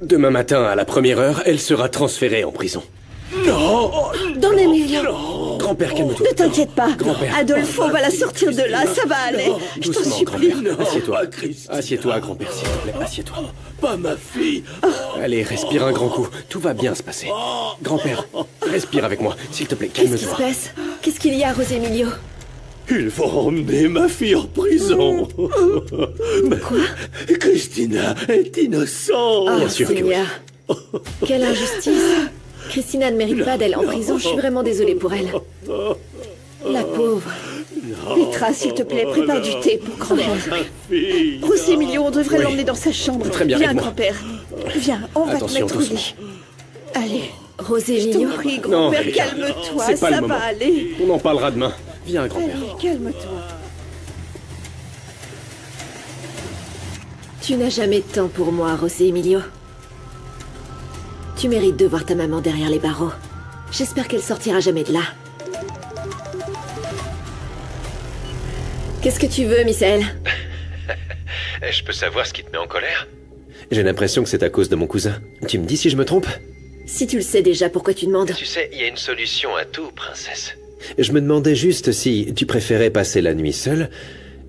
Demain matin, à la première heure, elle sera transférée en prison. Non! Don Emilio, Grand-père, calme-toi. ne t'inquiète pas. Grand-père. Adolfo va la sortir de là, ça va aller. Je t'en Doucement, supplie. grand-père. Assieds-toi. pas Christine. Assieds-toi, grand-père, s'il te plaît. Assieds-toi. Pas ma fille. Allez, respire un grand coup. Tout va bien se passer. Grand-père, respire avec moi. S'il te plaît, Qu'est-ce qui se calme-toi. passe? Qu'est-ce qu'il y a, José Emilio? Ils vont emmener ma fille en prison. Quoi? Christina est innocente. Oh, Bien sûr que oui. Seigneur. Quelle injustice. Christina ne mérite pas d'aller en prison. Je suis vraiment désolée pour elle. La pauvre. Mitra, s'il te plaît, prépare du thé pour grand-père. Fille. José Emilio, on devrait Oui. l'emmener dans sa chambre. Très bien, Viens, avec moi. grand-père. Viens, on va te Attention, mettre au doucement. lit. Allez, José je Emilio. t'en prie, Non, grand-père, Erika, calme-toi, c'est pas le ça moment. va aller. On en parlera demain. Viens, grand-père. Allez, calme-toi. Tu n'as jamais de temps pour moi, José Emilio. Tu mérites de voir ta maman derrière les barreaux. J'espère qu'elle sortira jamais de là. Qu'est-ce que tu veux, Misaël? Je peux savoir ce qui te met en colère? J'ai l'impression que c'est à cause de mon cousin. Tu me dis si je me trompe? Si tu le sais déjà, pourquoi tu demandes? Tu sais, il y a une solution à tout, princesse. Je me demandais juste si tu préférais passer la nuit seule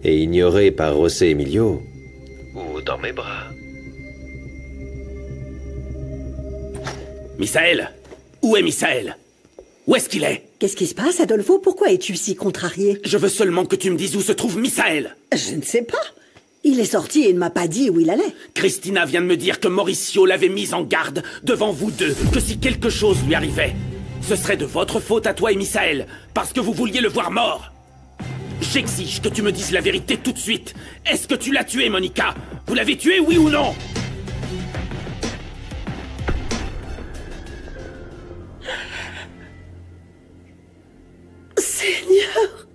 et ignoré par José Emilio. Ou dans mes bras. Misaël. Où est Misaël? Où est-ce qu'il est? Qu'est-ce qui se passe, Adolfo? Pourquoi es-tu si contrarié? Je veux seulement que tu me dises où se trouve Misaël. Je ne sais pas. Il est sorti et ne m'a pas dit où il allait. Christina vient de me dire que Mauricio l'avait mise en garde devant vous deux, que si quelque chose lui arrivait, ce serait de votre faute à toi et Misaël, parce que vous vouliez le voir mort. J'exige que tu me dises la vérité tout de suite. Est-ce que tu l'as tué, Monica? Vous l'avez tué, oui ou non? Seigneur,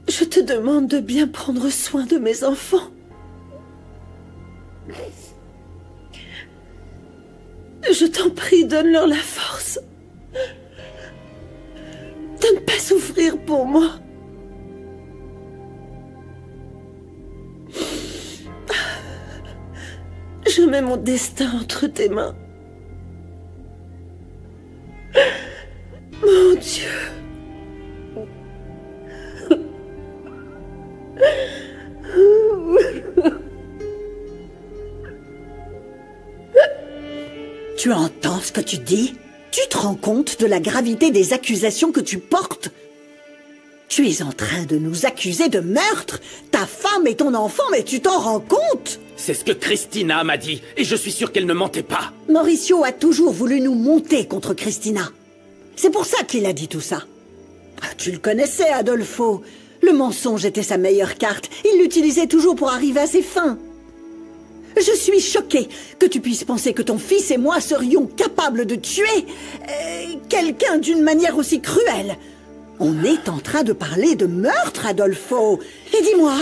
je te demande de bien prendre soin de mes enfants. Je t'en prie, donne-leur la force de ne pas souffrir pour moi. Je mets mon destin entre tes mains. Mon Dieu. Tu entends ce que tu dis? Tu te rends compte de la gravité des accusations que tu portes? Tu es en train de nous accuser de meurtre, ta femme et ton enfant, mais tu t'en rends compte? C'est ce que Christina m'a dit, et je suis sûr qu'elle ne mentait pas. Mauricio a toujours voulu nous monter contre Christina. C'est pour ça qu'il a dit tout ça. Ah, tu le connaissais, Adolfo. Le mensonge était sa meilleure carte. Il l'utilisait toujours pour arriver à ses fins. Je suis choquée que tu puisses penser que ton fils et moi serions capables de tuer quelqu'un d'une manière aussi cruelle. On est en train de parler de meurtre, Adolfo. Et dis-moi,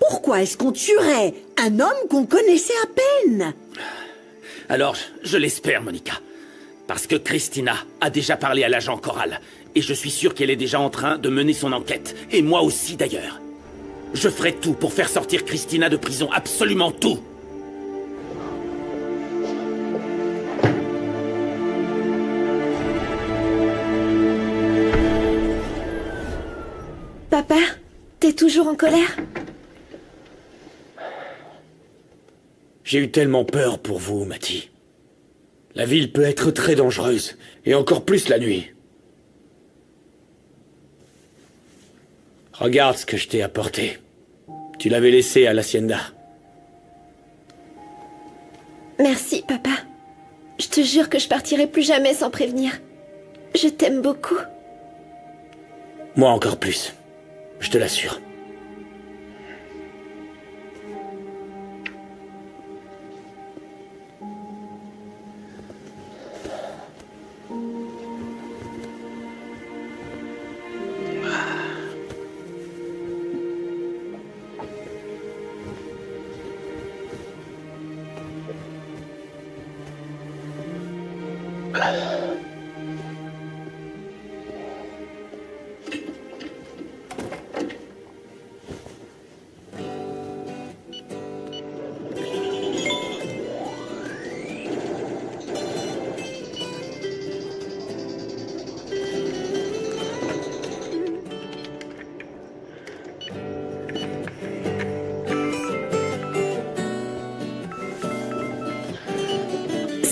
pourquoi est-ce qu'on tuerait un homme qu'on connaissait à peine? Alors, je l'espère, Monica. Parce que Christina a déjà parlé à l'agent Corral. Et je suis sûr qu'elle est déjà en train de mener son enquête. Et moi aussi, d'ailleurs. Je ferai tout pour faire sortir Christina de prison. Absolument tout. Papa, t'es toujours en colère? J'ai eu tellement peur pour vous, Matty. La ville peut être très dangereuse. Et encore plus la nuit. Regarde ce que je t'ai apporté. Tu l'avais laissé à l'hacienda. Merci, papa. Je te jure que je partirai plus jamais sans prévenir. Je t'aime beaucoup. Moi encore plus. Je te l'assure.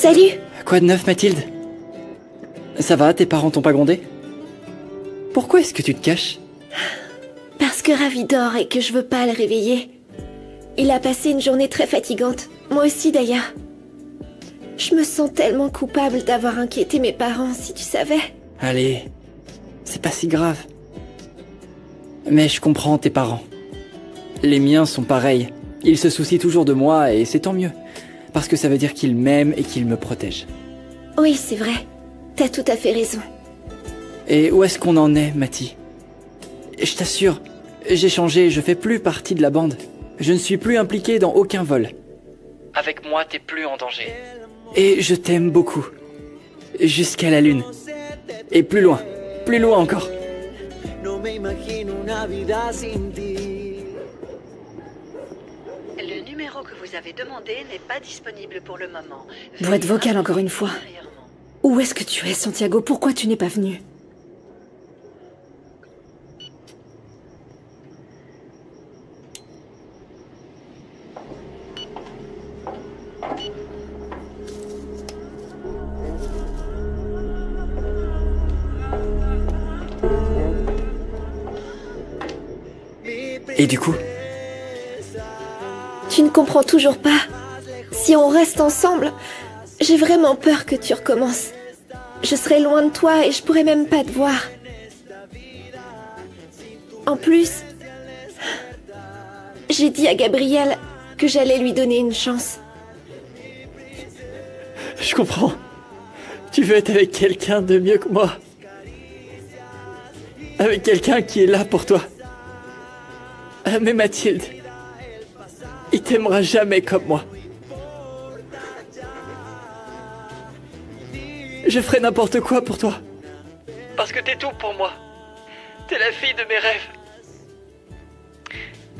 Salut! Quoi de neuf, Mathilde? Ça va, tes parents t'ont pas grondé? Pourquoi est-ce que tu te caches? Parce que Ravi dort et que je veux pas le réveiller. Il a passé une journée très fatigante. Moi aussi, d'ailleurs. Je me sens tellement coupable d'avoir inquiété mes parents, si tu savais. Allez, c'est pas si grave. Mais je comprends tes parents. Les miens sont pareils. Ils se soucient toujours de moi et c'est tant mieux. Parce que ça veut dire qu'ils m'aiment et qu'ils me protègent. Oui, c'est vrai. T'as tout à fait raison. Et où est-ce qu'on en est, Mathie? Je t'assure, j'ai changé, je fais plus partie de la bande. Je ne suis plus impliqué dans aucun vol. Avec moi, t'es plus en danger. Et je t'aime beaucoup. Jusqu'à la lune. Et plus loin encore. Le numéro que vous avez demandé n'est pas disponible pour le moment. Boîte vocale encore une fois. Où est-ce que tu es, Santiago? Pourquoi tu n'es pas venu? Et du coup? Tu ne comprends toujours pas. Si on reste ensemble, j'ai vraiment peur que tu recommences. Je serai loin de toi et je pourrai même pas te voir. En plus, j'ai dit à Gabriel que j'allais lui donner une chance. Je comprends. Tu veux être avec quelqu'un de mieux que moi. Avec quelqu'un qui est là pour toi. Mais Mathilde, il t'aimera jamais comme moi. Je ferai n'importe quoi pour toi. Parce que t'es tout pour moi. T'es la fille de mes rêves.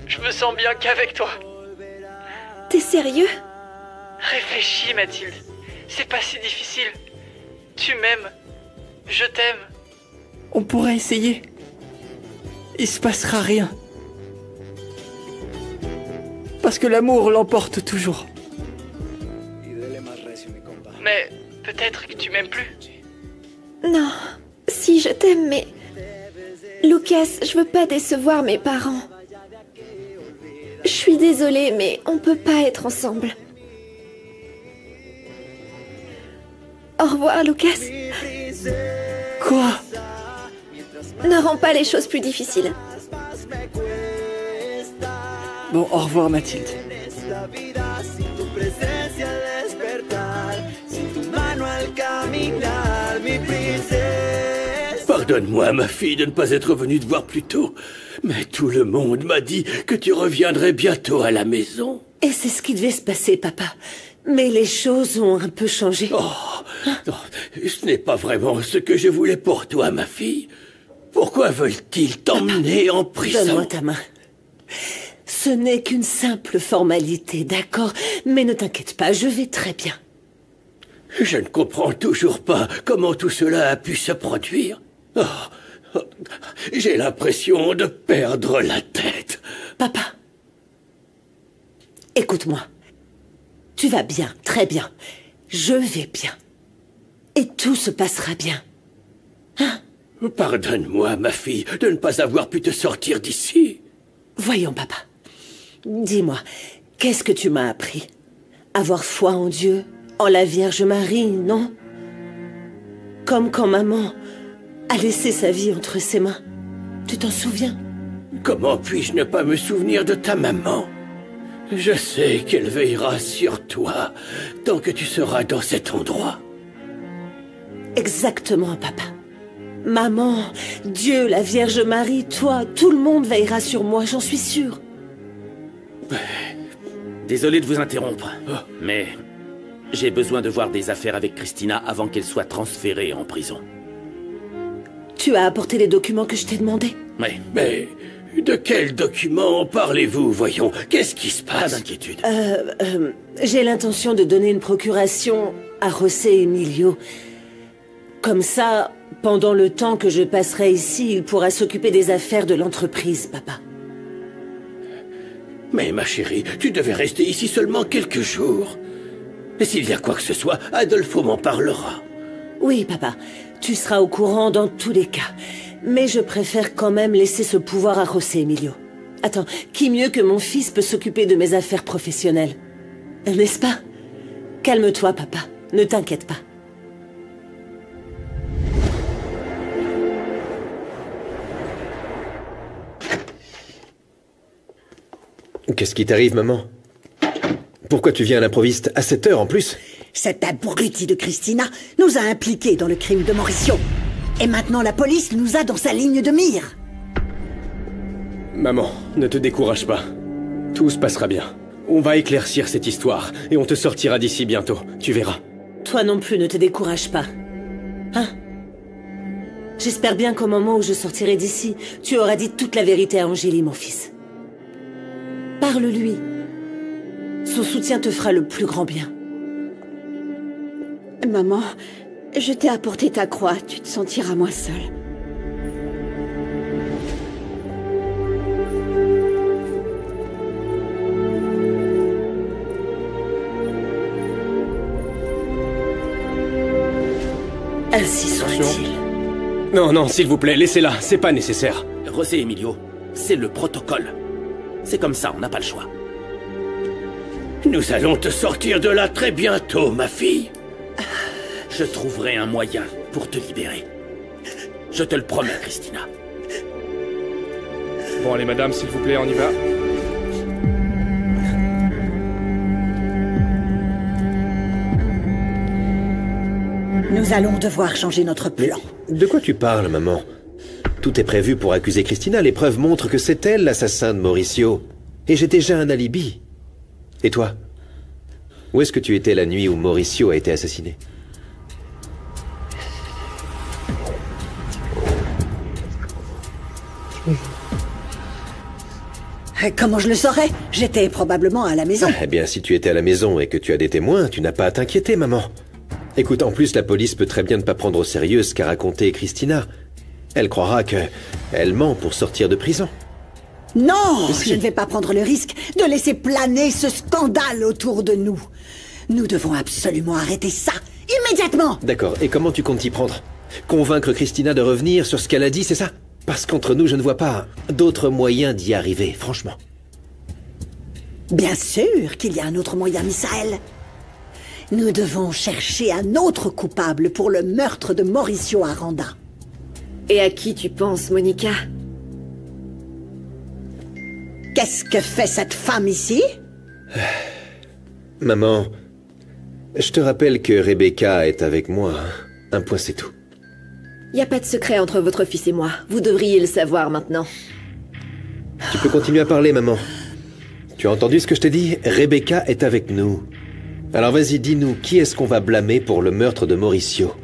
Je me sens bien qu'avec toi. T'es sérieux? Réfléchis, Mathilde. C'est pas si difficile. Tu m'aimes. Je t'aime. On pourrait essayer. Il se passera rien. Parce que l'amour l'emporte toujours. Mais peut-être que tu m'aimes plus. Non. Si, je t'aime, mais... Lucas, je veux pas décevoir mes parents. Je suis désolée, mais on peut pas être ensemble. Au revoir, Lucas. Quoi? Ne rends pas les choses plus difficiles. Bon, au revoir, Mathilde. Pardonne-moi, ma fille, de ne pas être venue te voir plus tôt. Mais tout le monde m'a dit que tu reviendrais bientôt à la maison. Et c'est ce qui devait se passer, papa. Mais les choses ont un peu changé. Oh, non, ce n'est pas vraiment ce que je voulais pour toi, ma fille. Pourquoi veulent-ils t'emmener en prison? Donne-moi ta main. Ce n'est qu'une simple formalité, d'accord? Mais ne t'inquiète pas, je vais très bien. Je ne comprends toujours pas comment tout cela a pu se produire. Oh, j'ai l'impression de perdre la tête. Papa, écoute-moi. Tu vas bien, très bien. Je vais bien. Et tout se passera bien. Hein? Pardonne-moi, ma fille, de ne pas avoir pu te sortir d'ici. Voyons, papa. Dis-moi, qu'est-ce que tu m'as appris? Avoir foi en Dieu, en la Vierge Marie, non? Comme quand maman a laissé sa vie entre ses mains. Tu t'en souviens? Comment puis-je ne pas me souvenir de ta maman? Je sais qu'elle veillera sur toi tant que tu seras dans cet endroit. Exactement, papa. Maman, Dieu, la Vierge Marie, toi, tout le monde veillera sur moi, j'en suis sûre. Désolé de vous interrompre, mais j'ai besoin de voir des affaires avec Christina avant qu'elle soit transférée en prison. Tu as apporté les documents que je t'ai demandés? Oui, mais de quels documents parlez-vous, voyons? Qu'est-ce qui se passe? Pas d'inquiétude. J'ai l'intention de donner une procuration à José Emilio. Comme ça, pendant le temps que je passerai ici, il pourra s'occuper des affaires de l'entreprise, papa. Mais ma chérie, tu devais rester ici seulement quelques jours. Et s'il y a quoi que ce soit, Adolfo m'en parlera. Oui, papa. Tu seras au courant dans tous les cas. Mais je préfère quand même laisser ce pouvoir à José Emilio. Attends, qui mieux que mon fils peut s'occuper de mes affaires professionnelles? N'est-ce pas? Calme-toi, papa. Ne t'inquiète pas. Qu'est-ce qui t'arrive, maman? Pourquoi tu viens à l'improviste à cette heure en plus? Cet abruti de Christina nous a impliqués dans le crime de Mauricio. Et maintenant la police nous a dans sa ligne de mire. Maman, ne te décourage pas. Tout se passera bien. On va éclaircir cette histoire et on te sortira d'ici bientôt, tu verras. Toi non plus, ne te décourage pas. Hein? J'espère bien qu'au moment où je sortirai d'ici, tu auras dit toute la vérité à Angélie, mon fils. Parle-lui. Son soutien te fera le plus grand bien. Maman, je t'ai apporté ta croix, tu te sentiras moins seule. Ainsi soit-il. Non, non, s'il vous plaît, laissez-la, c'est pas nécessaire. José Emilio, c'est le protocole. C'est comme ça, on n'a pas le choix. Nous allons te sortir de là très bientôt, ma fille. Je trouverai un moyen pour te libérer. Je te le promets, Christina. Bon, allez, madame, s'il vous plaît, on y va. Nous allons devoir changer notre plan. De quoi tu parles, maman? Tout est prévu pour accuser Christina. Les preuves montrent que c'est elle l'assassin de Mauricio. Et j'ai déjà un alibi. Et toi? Où est-ce que tu étais la nuit où Mauricio a été assassiné? Comment je le saurais? J'étais probablement à la maison. Eh bien, si tu étais à la maison et que tu as des témoins, tu n'as pas à t'inquiéter, maman. Écoute, en plus, la police peut très bien ne pas prendre au sérieux ce qu'a raconté Christina. Elle croira que elle ment pour sortir de prison. Non, je ne vais pas prendre le risque de laisser planer ce scandale autour de nous. Nous devons absolument arrêter ça, immédiatement. D'accord, et comment tu comptes t'y prendre? Convaincre Christina de revenir sur ce qu'elle a dit, c'est ça? Parce qu'entre nous, je ne vois pas d'autre moyen d'y arriver, franchement. Bien sûr qu'il y a un autre moyen, Misaël. Nous devons chercher un autre coupable pour le meurtre de Mauricio Aranda. Et à qui tu penses, Monica? Qu'est-ce que fait cette femme ici? Maman, je te rappelle que Rebecca est avec moi. Un point, c'est tout. Y a pas de secret entre votre fils et moi. Vous devriez le savoir maintenant. Tu peux continuer à parler, maman. Tu as entendu ce que je t'ai dit? Rebecca est avec nous. Alors vas-y, dis-nous, qui est-ce qu'on va blâmer pour le meurtre de Mauricio?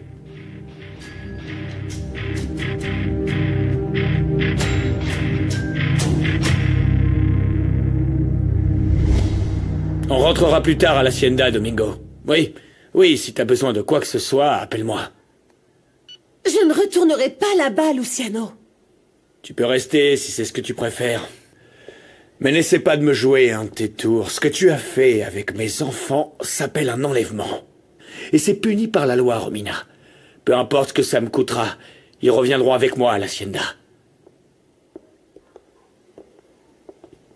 On rentrera plus tard à l'Hacienda, Domingo. Oui, si t'as besoin de quoi que ce soit, appelle-moi. Je ne retournerai pas là-bas, Luciano. Tu peux rester si c'est ce que tu préfères. Mais n'essaie pas de me jouer un de tes tours. Ce que tu as fait avec mes enfants s'appelle un enlèvement. Et c'est puni par la loi, Romina. Peu importe ce que ça me coûtera, ils reviendront avec moi à l'Hacienda.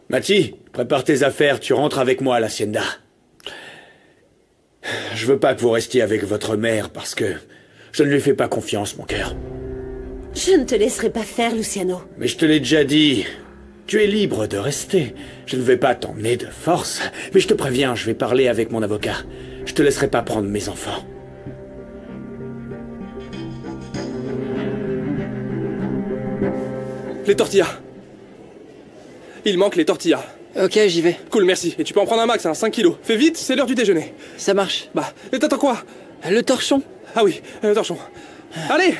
Mati, prépare tes affaires, tu rentres avec moi à l'Hacienda. Je veux pas que vous restiez avec votre mère parce que je ne lui fais pas confiance, mon cœur. Je ne te laisserai pas faire, Luciano. Mais je te l'ai déjà dit. Tu es libre de rester. Je ne vais pas t'emmener de force. Mais je te préviens, je vais parler avec mon avocat. Je te laisserai pas prendre mes enfants. Les tortillas. Il manque les tortillas. Ok, j'y vais. Cool, merci. Et tu peux en prendre un max, 5 kilos. Fais vite, c'est l'heure du déjeuner. Ça marche. Bah, et t'attends quoi? Le torchon. Ah oui, le torchon. Allez!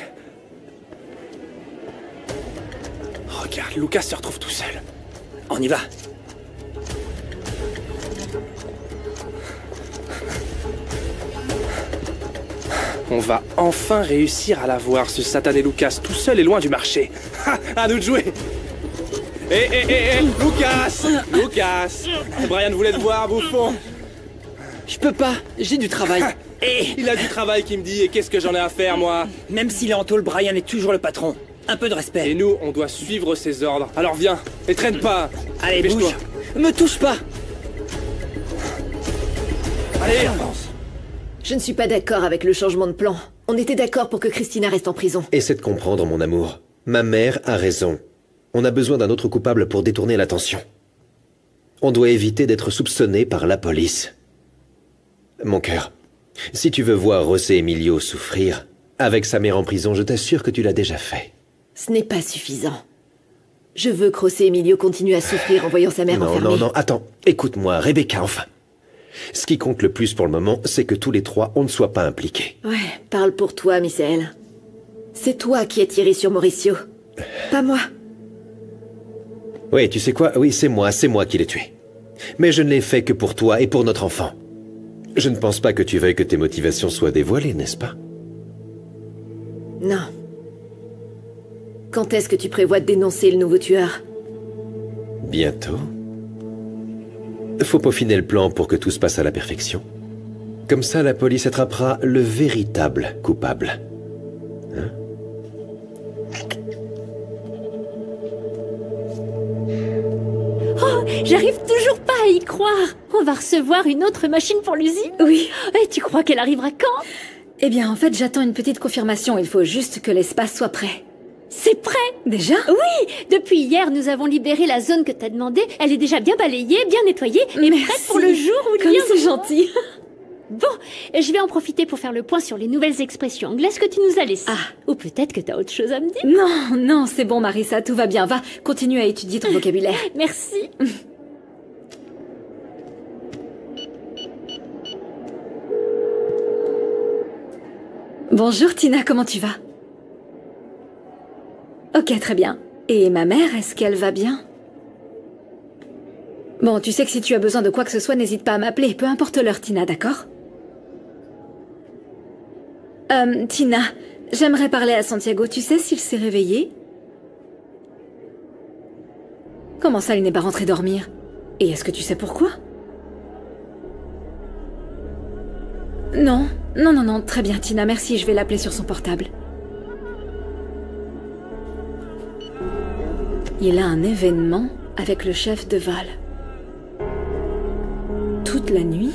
Regarde, Lucas se retrouve tout seul. On y va. On va enfin réussir à l'avoir, ce satané Lucas, tout seul et loin du marché. Ha! À nous de jouer! Lucas! Lucas! Brian voulait te voir, bouffon! Je peux pas, j'ai du travail. Et Il a du travail qui me dit, et qu'est-ce que j'en ai à faire, moi? même s'il est en tôle, Brian est toujours le patron. Un peu de respect. Et nous, on doit suivre ses ordres. Alors viens, et traîne pas. Allez, Dépêche-toi. bouge. Me touche pas. Allez, avance. Je ne suis pas d'accord avec le changement de plan. On était d'accord pour que Christina reste en prison. Essaie de comprendre, mon amour. Ma mère a raison. On a besoin d'un autre coupable pour détourner l'attention. On doit éviter d'être soupçonné par la police. Mon cœur, si tu veux voir José Emilio souffrir, avec sa mère en prison, je t'assure que tu l'as déjà fait. Ce n'est pas suffisant. Je veux que José Emilio continue à souffrir en voyant sa mère enfermée. Non, attends. Écoute-moi, Rebecca, enfin. Ce qui compte le plus pour le moment, c'est que tous les trois, on ne soit pas impliqués. Ouais, parle pour toi, Misaël. C'est toi qui as tiré sur Mauricio. Pas moi. Oui, tu sais quoi? Oui, c'est moi qui l'ai tué. Mais je ne l'ai fait que pour toi et pour notre enfant. Je ne pense pas que tu veuilles que tes motivations soient dévoilées, n'est-ce pas? Non. Quand est-ce que tu prévois de dénoncer le nouveau tueur? Bientôt. Faut peaufiner le plan pour que tout se passe à la perfection. Comme ça, la police attrapera le véritable coupable. Hein? Oh, j'arrive toujours pas à y croire. On va recevoir une autre machine pour l'usine? Oui. Et tu crois qu'elle arrivera quand? Eh bien, en fait, j'attends une petite confirmation. Il faut juste que l'espace soit prêt. C'est prêt? Déjà? Oui. Depuis hier, nous avons libéré la zone que t'as demandé. Elle est déjà bien balayée, bien nettoyée et prête pour le jour où il Comme viendra. c'est gentil. Bon, je vais en profiter pour faire le point sur les nouvelles expressions anglaises que tu nous as laissées. Ah. Ou peut-être que t'as autre chose à me dire. Non, c'est bon, Marissa, tout va bien. Va, continue à étudier ton vocabulaire. Merci. Bonjour, Tina, comment tu vas? Ok, très bien. Et ma mère, est-ce qu'elle va bien? Bon, tu sais que si tu as besoin de quoi que ce soit, n'hésite pas à m'appeler, peu importe l'heure, Tina, d'accord? Tina, j'aimerais parler à Santiago. Tu sais s'il s'est réveillé? Comment ça, il n'est pas rentré dormir? Et est-ce que tu sais pourquoi? Non, très bien, Tina, merci, je vais l'appeler sur son portable. Il a un événement avec le chef de Val. Toute la nuit?